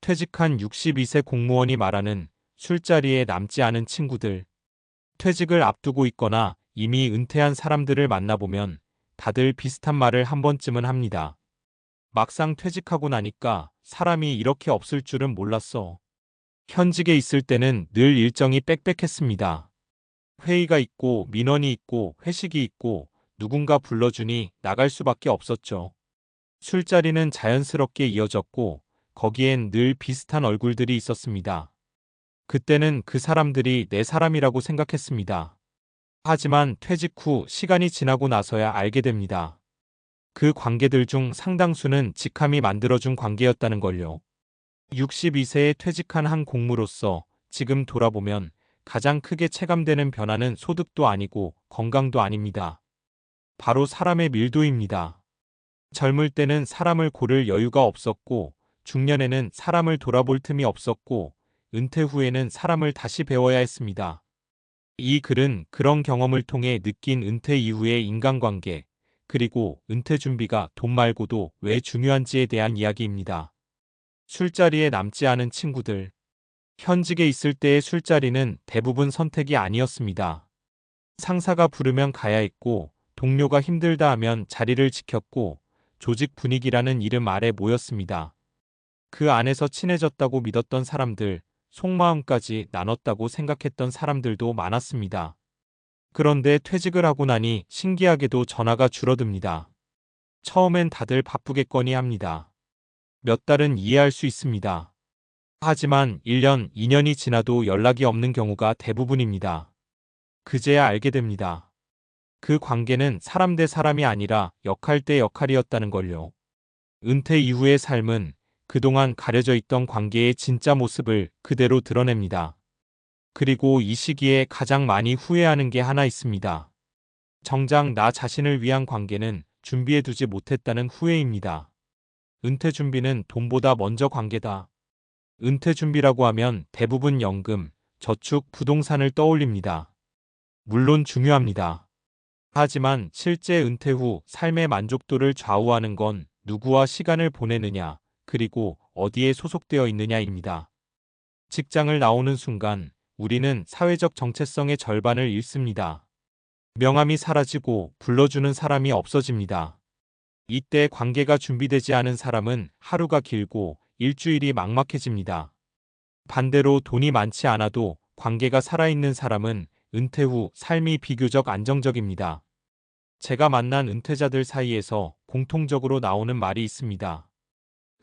퇴직한 62세 공무원이 말하는 술자리에 남지 않은 친구들. 퇴직을 앞두고 있거나 이미 은퇴한 사람들을 만나보면 다들 비슷한 말을 한 번쯤은 합니다. 막상 퇴직하고 나니까 사람이 이렇게 없을 줄은 몰랐어. 현직에 있을 때는 늘 일정이 빽빽했습니다. 회의가 있고 민원이 있고 회식이 있고 누군가 불러주니 나갈 수밖에 없었죠. 술자리는 자연스럽게 이어졌고 거기엔 늘 비슷한 얼굴들이 있었습니다. 그때는 그 사람들이 내 사람이라고 생각했습니다. 하지만 퇴직 후 시간이 지나고 나서야 알게 됩니다. 그 관계들 중 상당수는 직함이 만들어준 관계였다는 걸요. 62세에 퇴직한 한 공무로서 지금 돌아보면 가장 크게 체감되는 변화는 소득도 아니고 건강도 아닙니다. 바로 사람의 밀도입니다. 젊을 때는 사람을 고를 여유가 없었고, 중년에는 사람을 돌아볼 틈이 없었고, 은퇴 후에는 사람을 다시 배워야 했습니다. 이 글은 그런 경험을 통해 느낀 은퇴 이후의 인간관계, 그리고 은퇴 준비가 돈 말고도 왜 중요한지에 대한 이야기입니다. 술자리에 남지 않은 친구들. 현직에 있을 때의 술자리는 대부분 선택이 아니었습니다. 상사가 부르면 가야 했고, 동료가 힘들다 하면 자리를 지켰고, 조직 분위기라는 이름 아래 모였습니다. 그 안에서 친해졌다고 믿었던 사람들, 속마음까지 나눴다고 생각했던 사람들도 많았습니다. 그런데 퇴직을 하고 나니 신기하게도 전화가 줄어듭니다. 처음엔 다들 바쁘겠거니 합니다. 몇 달은 이해할 수 있습니다. 하지만 1년, 2년이 지나도 연락이 없는 경우가 대부분입니다. 그제야 알게 됩니다. 그 관계는 사람 대 사람이 아니라 역할 대 역할이었다는 걸요. 은퇴 이후의 삶은 그동안 가려져 있던 관계의 진짜 모습을 그대로 드러냅니다. 그리고 이 시기에 가장 많이 후회하는 게 하나 있습니다. 정작 나 자신을 위한 관계는 준비해두지 못했다는 후회입니다. 은퇴 준비는 돈보다 먼저 관계다. 은퇴 준비라고 하면 대부분 연금, 저축, 부동산을 떠올립니다. 물론 중요합니다. 하지만 실제 은퇴 후 삶의 만족도를 좌우하는 건 누구와 시간을 보내느냐, 그리고 어디에 소속되어 있느냐입니다. 직장을 나오는 순간 우리는 사회적 정체성의 절반을 잃습니다. 명함이 사라지고 불러주는 사람이 없어집니다. 이때 관계가 준비되지 않은 사람은 하루가 길고 일주일이 막막해집니다. 반대로 돈이 많지 않아도 관계가 살아있는 사람은 은퇴 후 삶이 비교적 안정적입니다. 제가 만난 은퇴자들 사이에서 공통적으로 나오는 말이 있습니다.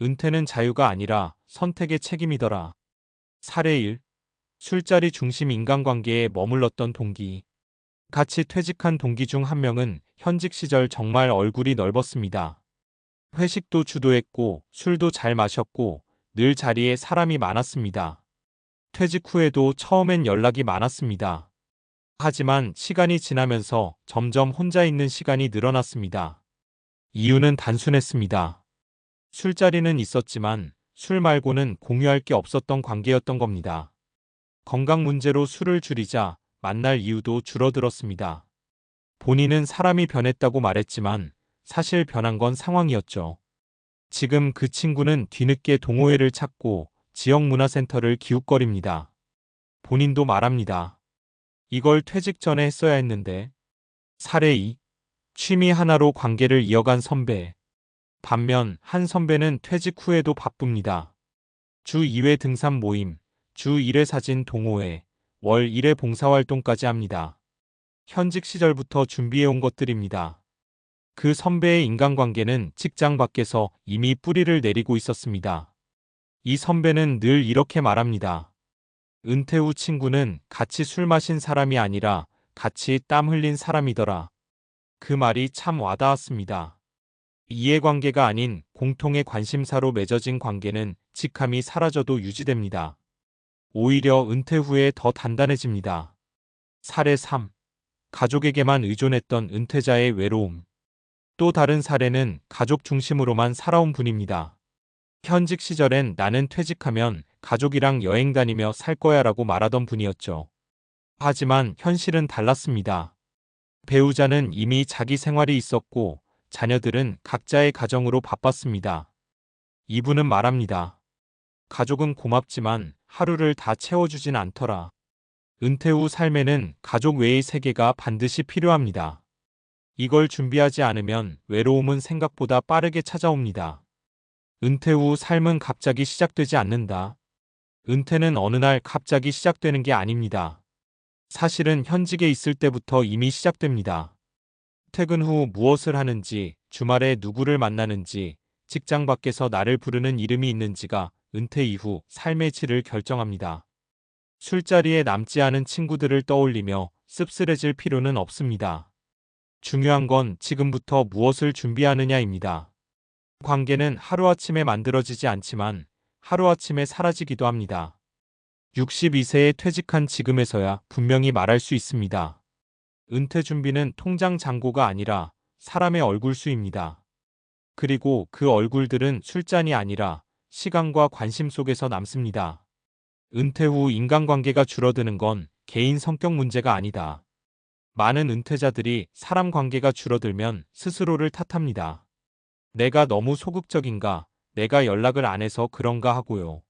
은퇴는 자유가 아니라 선택의 책임이더라. 사례 1. 술자리 중심 인간관계에 머물렀던 동기. 같이 퇴직한 동기 중 한 명은 현직 시절 정말 얼굴이 넓었습니다. 회식도 주도했고 술도 잘 마셨고 늘 자리에 사람이 많았습니다. 퇴직 후에도 처음엔 연락이 많았습니다. 하지만 시간이 지나면서 점점 혼자 있는 시간이 늘어났습니다. 이유는 단순했습니다. 술자리는 있었지만 술 말고는 공유할 게 없었던 관계였던 겁니다. 건강 문제로 술을 줄이자 만날 이유도 줄어들었습니다. 본인은 사람이 변했다고 말했지만 사실 변한 건 상황이었죠. 지금 그 친구는 뒤늦게 동호회를 찾고 지역문화센터를 기웃거립니다. 본인도 말합니다. 이걸 퇴직 전에 했어야 했는데. 사례 2. 취미 하나로 관계를 이어간 선배. 반면 한 선배는 퇴직 후에도 바쁩니다. 주 2회 등산 모임, 주 1회 사진 동호회, 월 1회 봉사활동까지 합니다. 현직 시절부터 준비해온 것들입니다. 그 선배의 인간관계는 직장 밖에서 이미 뿌리를 내리고 있었습니다. 이 선배는 늘 이렇게 말합니다. 은퇴 후 친구는 같이 술 마신 사람이 아니라 같이 땀 흘린 사람이더라. 그 말이 참 와닿았습니다. 이해관계가 아닌 공통의 관심사로 맺어진 관계는 직함이 사라져도 유지됩니다. 오히려 은퇴 후에 더 단단해집니다. 사례 3. 가족에게만 의존했던 은퇴자의 외로움. 또 다른 사례는 가족 중심으로만 살아온 분입니다. 현직 시절엔 나는 퇴직하면 가족이랑 여행 다니며 살 거야 라고 말하던 분이었죠. 하지만 현실은 달랐습니다. 배우자는 이미 자기 생활이 있었고 자녀들은 각자의 가정으로 바빴습니다. 이분은 말합니다. 가족은 고맙지만 하루를 다 채워주진 않더라. 은퇴 후 삶에는 가족 외의 세계가 반드시 필요합니다. 이걸 준비하지 않으면 외로움은 생각보다 빠르게 찾아옵니다. 은퇴 후 삶은 갑자기 시작되지 않는다. 은퇴는 어느 날 갑자기 시작되는 게 아닙니다. 사실은 현직에 있을 때부터 이미 시작됩니다. 퇴근 후 무엇을 하는지, 주말에 누구를 만나는지, 직장 밖에서 나를 부르는 이름이 있는지가 은퇴 이후 삶의 질을 결정합니다. 술자리에 남지 않은 친구들을 떠올리며 씁쓸해질 필요는 없습니다. 중요한 건 지금부터 무엇을 준비하느냐입니다. 관계는 하루아침에 만들어지지 않지만 하루아침에 사라지기도 합니다. 62세에 퇴직한 지금에서야 분명히 말할 수 있습니다. 은퇴 준비는 통장 잔고가 아니라 사람의 얼굴수입니다. 그리고 그 얼굴들은 술잔이 아니라 시간과 관심 속에서 남습니다. 은퇴 후 인간관계가 줄어드는 건 개인 성격 문제가 아니다. 많은 은퇴자들이 사람 관계가 줄어들면 스스로를 탓합니다. 내가 너무 소극적인가, 내가 연락을 안 해서 그런가 하고요.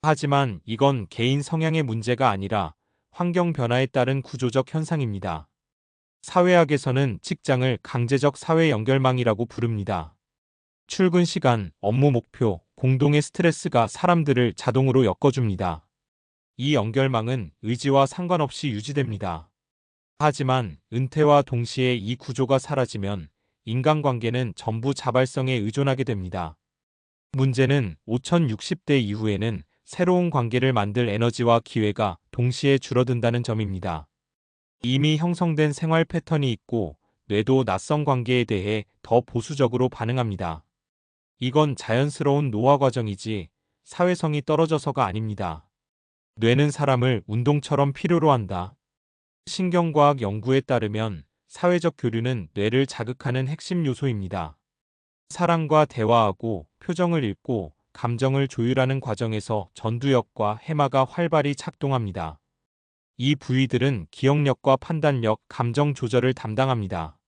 하지만 이건 개인 성향의 문제가 아니라 환경 변화에 따른 구조적 현상입니다. 사회학에서는 직장을 강제적 사회 연결망이라고 부릅니다. 출근 시간, 업무 목표, 공동의 스트레스가 사람들을 자동으로 엮어줍니다. 이 연결망은 의지와 상관없이 유지됩니다. 하지만 은퇴와 동시에 이 구조가 사라지면 인간관계는 전부 자발성에 의존하게 됩니다. 문제는 5060대 이후에는 새로운 관계를 만들 에너지와 기회가 동시에 줄어든다는 점입니다. 이미 형성된 생활 패턴이 있고 뇌도 낯선 관계에 대해 더 보수적으로 반응합니다. 이건 자연스러운 노화 과정이지 사회성이 떨어져서가 아닙니다. 뇌는 사람을 운동처럼 필요로 한다. 신경과학 연구에 따르면 사회적 교류는 뇌를 자극하는 핵심 요소입니다. 사람과 대화하고 표정을 읽고 감정을 조율하는 과정에서 전두엽과 해마가 활발히 작동합니다. 이 부위들은 기억력과 판단력, 감정 조절을 담당합니다.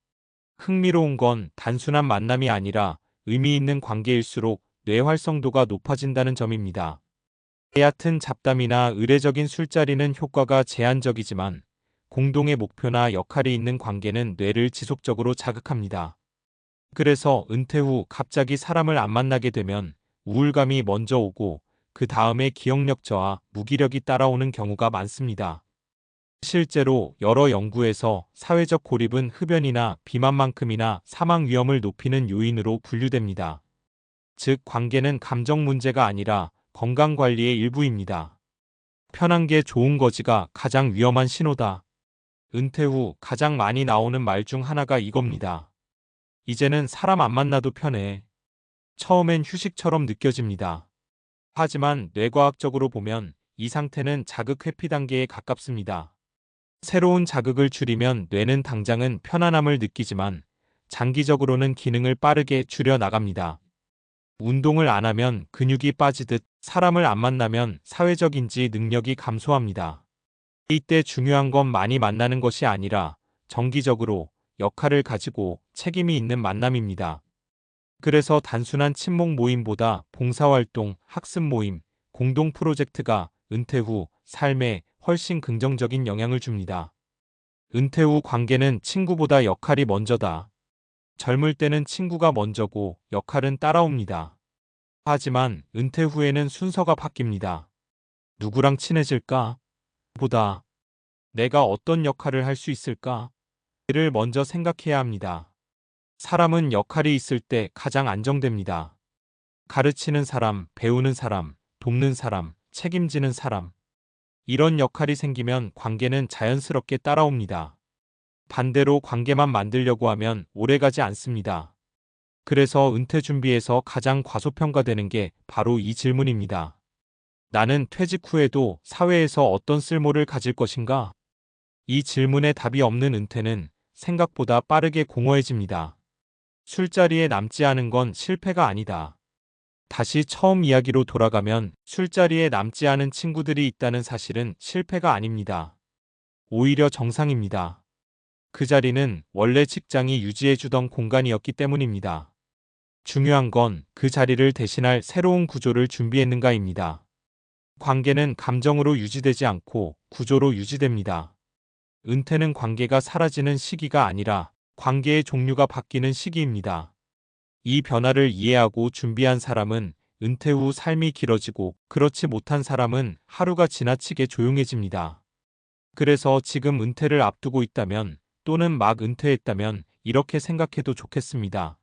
흥미로운 건 단순한 만남이 아니라 의미 있는 관계일수록 뇌 활성도가 높아진다는 점입니다. 얕은 잡담이나 의례적인 술자리는 효과가 제한적이지만 공동의 목표나 역할이 있는 관계는 뇌를 지속적으로 자극합니다. 그래서 은퇴 후 갑자기 사람을 안 만나게 되면 우울감이 먼저 오고 그 다음에 기억력 저하, 무기력이 따라오는 경우가 많습니다. 실제로 여러 연구에서 사회적 고립은 흡연이나 비만만큼이나 사망 위험을 높이는 요인으로 분류됩니다. 즉, 관계는 감정 문제가 아니라 건강관리의 일부입니다. 편한 게 좋은 거지가 가장 위험한 신호다. 은퇴 후 가장 많이 나오는 말 중 하나가 이겁니다. 이제는 사람 안 만나도 편해. 처음엔 휴식처럼 느껴집니다. 하지만 뇌과학적으로 보면 이 상태는 자극 회피 단계에 가깝습니다. 새로운 자극을 줄이면 뇌는 당장은 편안함을 느끼지만 장기적으로는 기능을 빠르게 줄여 나갑니다. 운동을 안 하면 근육이 빠지듯 사람을 안 만나면 사회적 인지 능력이 감소합니다. 이때 중요한 건 많이 만나는 것이 아니라 정기적으로 역할을 가지고 책임이 있는 만남입니다. 그래서 단순한 친목 모임보다 봉사활동, 학습 모임, 공동 프로젝트가 은퇴 후 삶에 훨씬 긍정적인 영향을 줍니다. 은퇴 후 관계는 친구보다 역할이 먼저다. 젊을 때는 친구가 먼저고 역할은 따라옵니다. 하지만 은퇴 후에는 순서가 바뀝니다. 누구랑 친해질까? 보다 내가 어떤 역할을 할 수 있을까? 를 먼저 생각해야 합니다. 사람은 역할이 있을 때 가장 안정됩니다. 가르치는 사람, 배우는 사람, 돕는 사람, 책임지는 사람. 이런 역할이 생기면 관계는 자연스럽게 따라옵니다. 반대로 관계만 만들려고 하면 오래가지 않습니다. 그래서 은퇴 준비에서 가장 과소평가되는 게 바로 이 질문입니다. 나는 퇴직 후에도 사회에서 어떤 쓸모를 가질 것인가? 이 질문에 답이 없는 은퇴는 생각보다 빠르게 공허해집니다. 술자리에 남지 않은 건 실패가 아니다. 다시 처음 이야기로 돌아가면 술자리에 남지 않은 친구들이 있다는 사실은 실패가 아닙니다. 오히려 정상입니다. 그 자리는 원래 직장이 유지해주던 공간이었기 때문입니다. 중요한 건 그 자리를 대신할 새로운 구조를 준비했는가입니다. 관계는 감정으로 유지되지 않고 구조로 유지됩니다. 은퇴는 관계가 사라지는 시기가 아니라 관계의 종류가 바뀌는 시기입니다. 이 변화를 이해하고 준비한 사람은 은퇴 후 삶이 길어지고 그렇지 못한 사람은 하루가 지나치게 조용해집니다. 그래서 지금 은퇴를 앞두고 있다면 또는 막 은퇴했다면 이렇게 생각해도 좋겠습니다.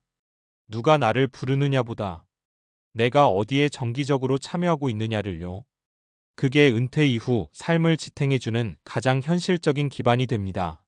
누가 나를 부르느냐보다 내가 어디에 정기적으로 참여하고 있느냐를요. 그게 은퇴 이후 삶을 지탱해주는 가장 현실적인 기반이 됩니다.